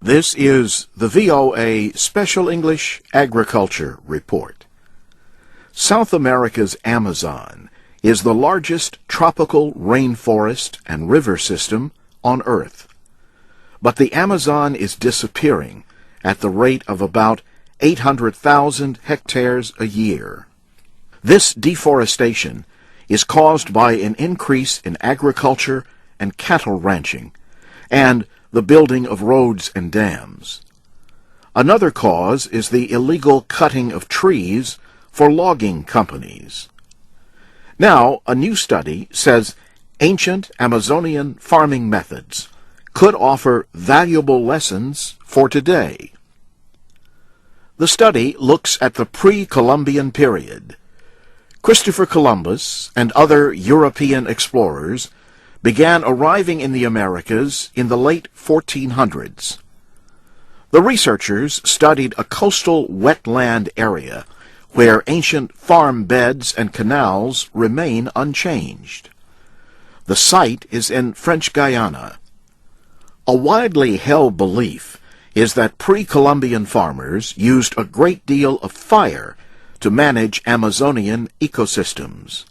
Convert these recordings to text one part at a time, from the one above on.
This is the VOA Special English Agriculture Report. South America's Amazon is the largest tropical rainforest and river system on Earth. But the Amazon is disappearing at the rate of about 800,000 hectares a year. This deforestation is caused by an increase in agriculture and cattle ranching, and the building of roads and dams. Another cause is the illegal cutting of trees for logging companies. Now, a new study says ancient Amazonian farming methods could offer valuable lessons for today. The study looks at the pre-Columbian period. Christopher Columbus and other European explorers began arriving in the Americas in the late 1400s. The researchers studied a coastal wetland area where ancient farm beds and canals remain unchanged. The site is in French Guiana. A widely held belief is that pre-Columbian farmers used a great deal of fire to manage Amazonian ecosystems.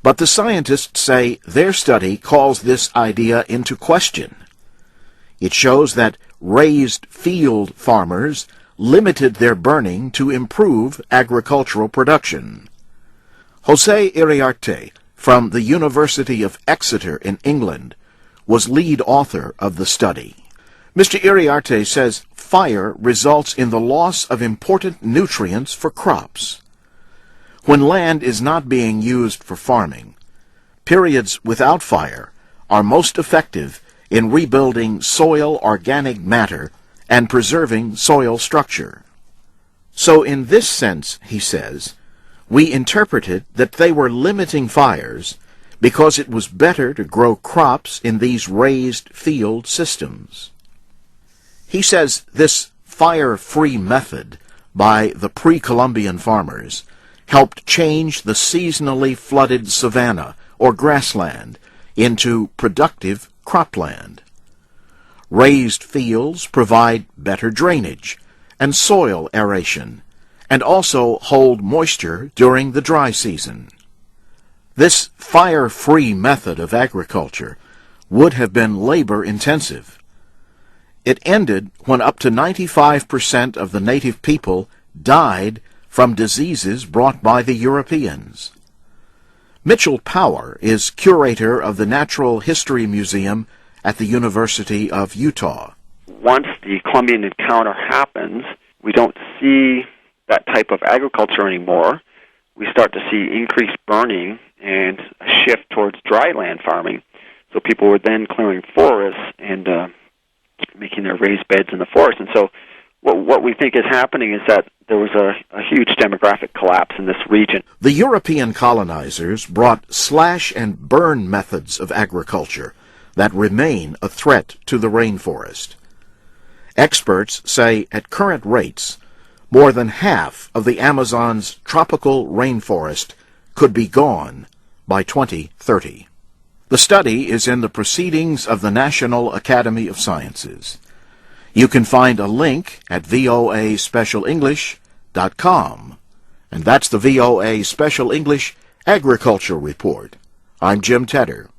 But the scientists say their study calls this idea into question. It shows that raised field farmers limited their burning to improve agricultural production. Jose Iriarte, from the University of Exeter in England, was lead author of the study. Mr. Iriarte says fire results in the loss of important nutrients for crops. When land is not being used for farming, periods without fire are most effective in rebuilding soil organic matter and preserving soil structure. So in this sense, he says, we interpreted that they were limiting fires because it was better to grow crops in these raised field systems. He says this fire-free method by the pre-Columbian farmers helped change the seasonally flooded savanna or grassland into productive cropland. Raised fields provide better drainage and soil aeration, and also hold moisture during the dry season. This fire-free method of agriculture would have been labor-intensive. It ended when up to 95% of the native people died from diseases brought by the Europeans. Mitchell Power is curator of the Natural History Museum at the University of Utah. Once the Columbian encounter happens, we don't see that type of agriculture anymore. We start to see increased burning and a shift towards dry land farming. So people were then clearing forests and making their raised beds in the forest. And so what we think is happening is that there was a huge demographic collapse in this region. The European colonizers brought slash-and-burn methods of agriculture that remain a threat to the rainforest. Experts say at current rates, more than half of the Amazon's tropical rainforest could be gone by 2030. The study is in the Proceedings of the National Academy of Sciences. You can find a link at voaspecialenglish.com. And that's the VOA Special English Agriculture Report. I'm Jim Tedder.